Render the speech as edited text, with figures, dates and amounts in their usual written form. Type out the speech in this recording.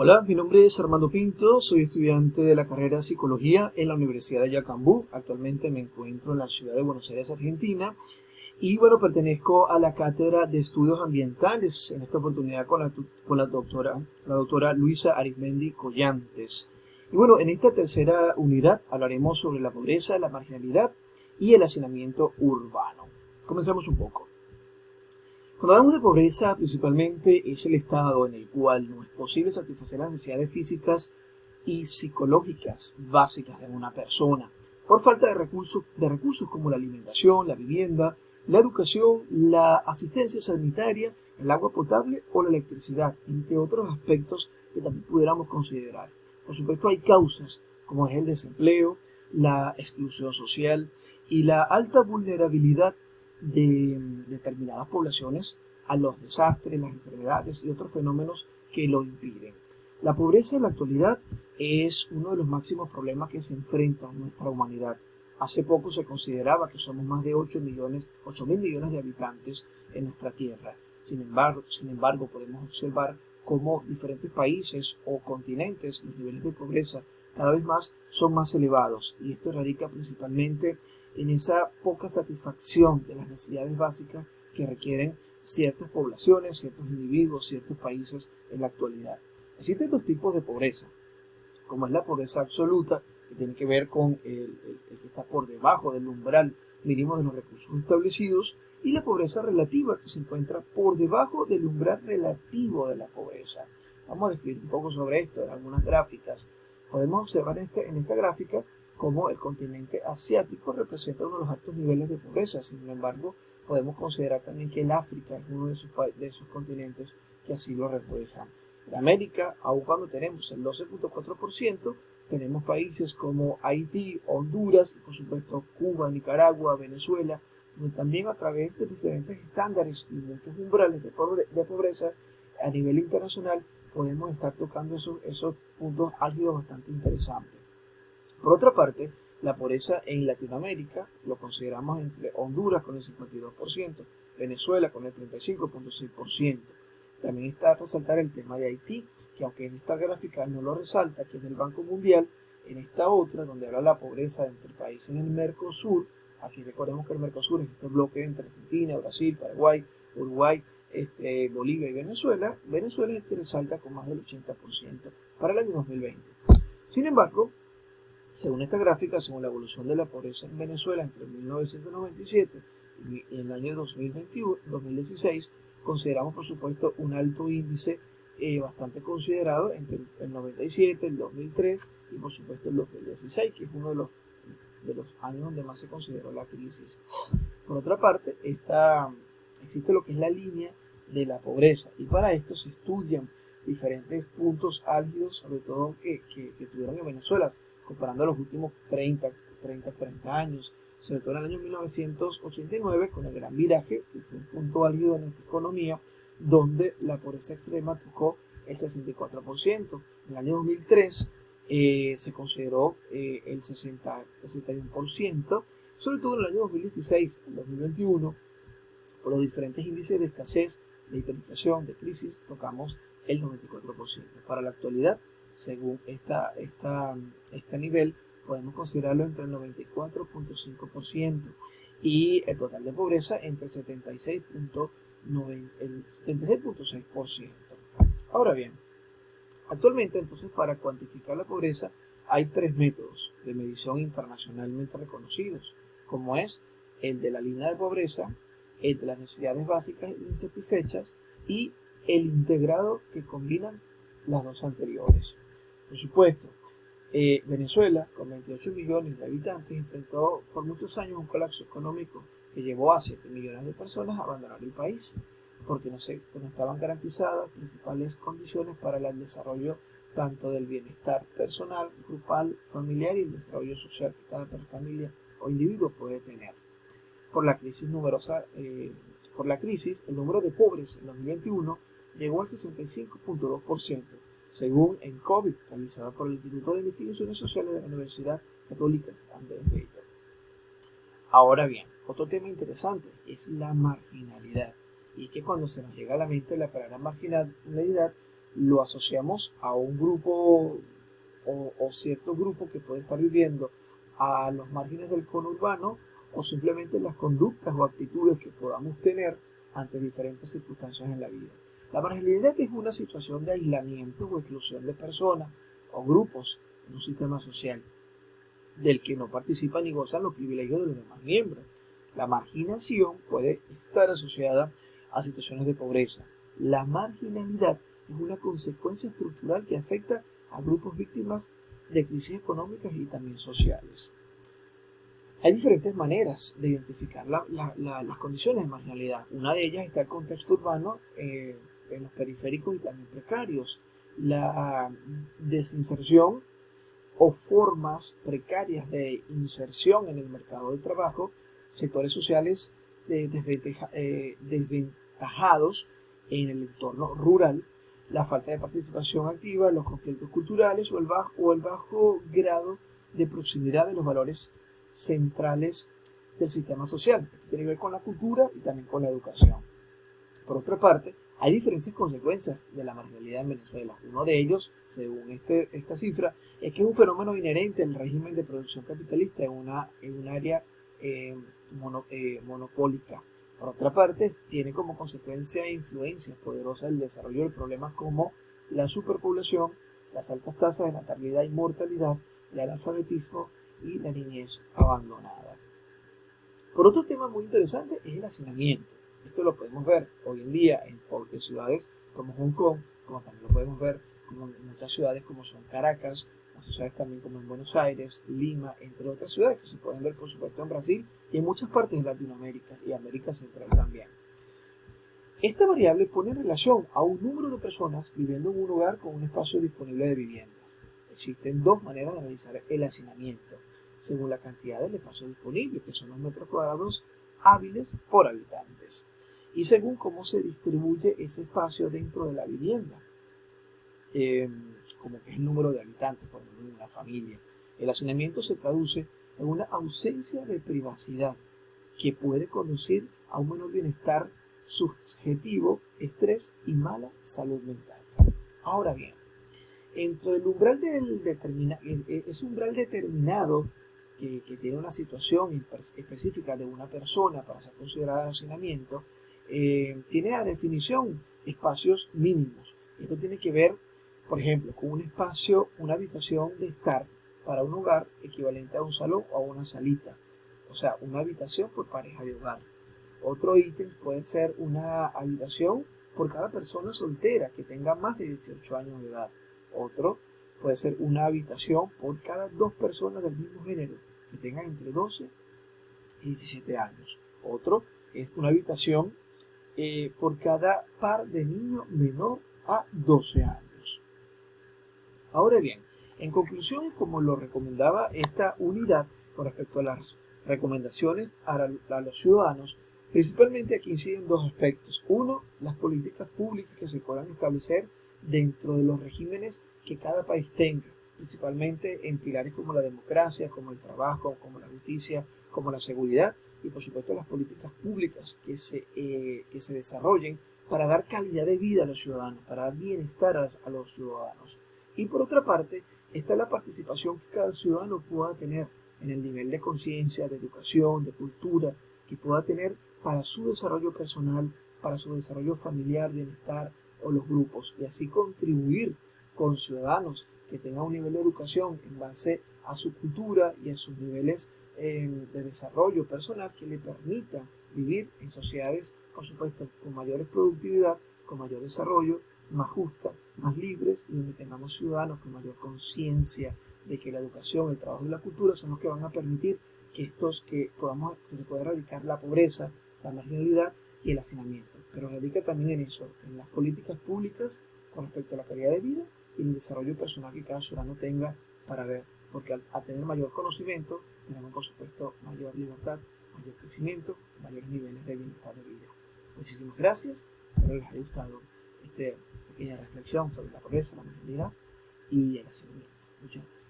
Hola, mi nombre es Armando Pinto, soy estudiante de la carrera de Psicología en la Universidad de Yacambú. Actualmente me encuentro en la ciudad de Buenos Aires, Argentina, y bueno, pertenezco a la Cátedra de Estudios Ambientales, en esta oportunidad con la doctora Luisa Arizmendi Collantes. Y bueno, en esta tercera unidad hablaremos sobre la pobreza, la marginalidad y el hacinamiento urbano. Comencemos un poco. Cuando hablamos de pobreza, principalmente es el estado en el cual no es posible satisfacer las necesidades físicas y psicológicas básicas de una persona, por falta de recursos como la alimentación, la vivienda, la educación, la asistencia sanitaria, el agua potable o la electricidad, entre otros aspectos que también pudiéramos considerar. Por supuesto, hay causas como es el desempleo, la exclusión social y la alta vulnerabilidad de determinadas poblaciones a los desastres, las enfermedades y otros fenómenos que lo impiden. La pobreza en la actualidad es uno de los máximos problemas que se enfrenta nuestra humanidad. Hace poco se consideraba que somos más de 8 mil millones de habitantes en nuestra tierra. Sin embargo, podemos observar cómo diferentes países o continentes, los niveles de pobreza cada vez más son más elevados, y esto radica principalmente en esa poca satisfacción de las necesidades básicas que requieren ciertas poblaciones, ciertos individuos, ciertos países en la actualidad. Existen dos tipos de pobreza, como es la pobreza absoluta, que tiene que ver con el que está por debajo del umbral mínimo de los recursos establecidos, y la pobreza relativa, que se encuentra por debajo del umbral relativo de la pobreza. Vamos a describir un poco sobre esto en algunas gráficas. Podemos observar en esta gráfica cómo el continente asiático representa uno de los altos niveles de pobreza. Sin embargo, podemos considerar también que el África es uno de esos continentes que así lo reflejan. En América, aun cuando tenemos el 12.4%, tenemos países como Haití, Honduras y por supuesto Cuba, Nicaragua, Venezuela, donde también a través de diferentes estándares y muchos umbrales de pobreza a nivel internacional podemos estar tocando esos puntos álgidos bastante interesantes. Por otra parte, la pobreza en Latinoamérica lo consideramos entre Honduras con el 52%, Venezuela con el 35.6%. También está a resaltar el tema de Haití, que aunque en esta gráfica no lo resalta, que es del Banco Mundial, en esta otra, donde habla la pobreza entre países del Mercosur, aquí recordemos que el Mercosur es este bloque entre Argentina, Brasil, Paraguay, Uruguay, Bolivia y Venezuela. Venezuela es el que resalta con más del 80% para el año 2020. Sin embargo, según esta gráfica, según la evolución de la pobreza en Venezuela entre 1997 y el año 2016, consideramos por supuesto un alto índice bastante considerado entre el 97, el 2003 y por supuesto el 2016, que es uno de los años donde más se consideró la crisis. Por otra parte, existe lo que es la línea de la pobreza, y para esto se estudian diferentes puntos álgidos, sobre todo que tuvieron en Venezuela, comparando los últimos 40 años, sobre todo en el año 1989, con el gran viraje, que fue un punto álgido de nuestra economía, donde la pobreza extrema tocó el 64%. En el año 2003 se consideró el 61%, sobre todo en el año 2016, en 2021, por los diferentes índices de escasez, de hiperinflación, de crisis, tocamos el 94%. Para la actualidad, según este nivel, podemos considerarlo entre el 94.5% y el total de pobreza entre el 76.6%. Ahora bien, actualmente entonces para cuantificar la pobreza hay tres métodos de medición internacionalmente reconocidos, como es el de la línea de pobreza, el de las necesidades básicas insatisfechas y el integrado, que combinan las dos anteriores. Por supuesto, Venezuela, con 28 millones de habitantes, enfrentó por muchos años un colapso económico que llevó a 7 millones de personas a abandonar el país, porque no estaban garantizadas principales condiciones para el desarrollo tanto del bienestar personal, grupal, familiar y el desarrollo social que cada familia o individuo puede tener. Por la crisis, el número de pobres en 2021 llegó al 65.2%, según ENCOVID, realizada por el Instituto de Investigaciones Sociales de la Universidad Católica Andrés Bello. Ahora bien, otro tema interesante es la marginalidad. Y es que cuando se nos llega a la mente la palabra marginalidad, lo asociamos a un grupo o cierto grupo que puede estar viviendo a los márgenes del conurbano, o simplemente las conductas o actitudes que podamos tener ante diferentes circunstancias en la vida. La marginalidad es una situación de aislamiento o exclusión de personas o grupos en un sistema social del que no participan ni gozan los privilegios de los demás miembros. La marginación puede estar asociada a situaciones de pobreza. La marginalidad es una consecuencia estructural que afecta a grupos víctimas de crisis económicas y también sociales. Hay diferentes maneras de identificar las condiciones de marginalidad. Una de ellas está el contexto urbano, en los periféricos y también precarios. La desinserción o formas precarias de inserción en el mercado de trabajo, sectores sociales desventajados en el entorno rural, la falta de participación activa, los conflictos culturales o el bajo grado de proximidad de los valores centrales del sistema social. Esto tiene que ver con la cultura y también con la educación. Por otra parte, hay diferentes consecuencias de la marginalidad en Venezuela. Uno de ellos, según esta cifra, es que es un fenómeno inherente al régimen de producción capitalista en un área monopólica. Por otra parte, tiene como consecuencia e influencia poderosa el desarrollo de problemas como la superpoblación, las altas tasas de natalidad y mortalidad, el analfabetismo y la niñez abandonada. Por otro tema muy interesante es el hacinamiento. Esto lo podemos ver hoy en día en ciudades como Hong Kong, como también lo podemos ver en muchas ciudades como son Caracas, muchas ciudades también como en Buenos Aires, Lima, entre otras ciudades que se pueden ver por supuesto en Brasil y en muchas partes de Latinoamérica y América Central también. Esta variable pone en relación a un número de personas viviendo en un hogar con un espacio disponible de viviendas. Existen dos maneras de analizar el hacinamiento, según la cantidad del espacio disponible, que son los metros cuadrados hábiles por habitantes, y según cómo se distribuye ese espacio dentro de la vivienda, como que es el número de habitantes, por ejemplo, en una familia. El hacinamiento se traduce en una ausencia de privacidad que puede conducir a un menor bienestar subjetivo, estrés y mala salud mental. Ahora bien, dentro del umbral ese umbral determinado que tiene una situación específica de una persona para ser considerada de hacinamiento, tiene a definición espacios mínimos. Esto tiene que ver, por ejemplo, con un espacio, una habitación de estar para un hogar equivalente a un salón o a una salita. O sea, una habitación por pareja de hogar. Otro ítem puede ser una habitación por cada persona soltera que tenga más de 18 años de edad. Otro puede ser una habitación por cada dos personas del mismo género que tengan entre 12 y 17 años. Otro es una habitación por cada par de niños menor a 12 años. Ahora bien, en conclusión, como lo recomendaba esta unidad con respecto a las recomendaciones a los ciudadanos, principalmente aquí inciden dos aspectos. Uno, las políticas públicas que se puedan establecer dentro de los regímenes que cada país tenga, principalmente en pilares como la democracia, como el trabajo, como la justicia, como la seguridad y por supuesto las políticas públicas que se desarrollen para dar calidad de vida a los ciudadanos, para dar bienestar a los ciudadanos. Y por otra parte, está la participación que cada ciudadano pueda tener en el nivel de conciencia, de educación, de cultura, que pueda tener para su desarrollo personal, para su desarrollo familiar, bienestar o los grupos, y así contribuir con ciudadanos que tengan un nivel de educación en base a su cultura y a sus niveles de desarrollo personal que le permita vivir en sociedades, por supuesto, con mayor productividad, con mayor desarrollo, más justas, más libres y donde tengamos ciudadanos con mayor conciencia de que la educación, el trabajo y la cultura son los que van a permitir que se pueda erradicar la pobreza, la marginalidad y el hacinamiento. Pero radica también en eso, en las políticas públicas con respecto a la calidad de vida y el desarrollo personal que cada ciudadano tenga para ver, porque al tener mayor conocimiento, tenemos por supuesto mayor libertad, mayor crecimiento, mayores niveles de bienestar de vida. Muchísimas gracias, espero les haya gustado esta pequeña reflexión sobre la pobreza, la marginalidad y el hacinamiento. Muchas gracias.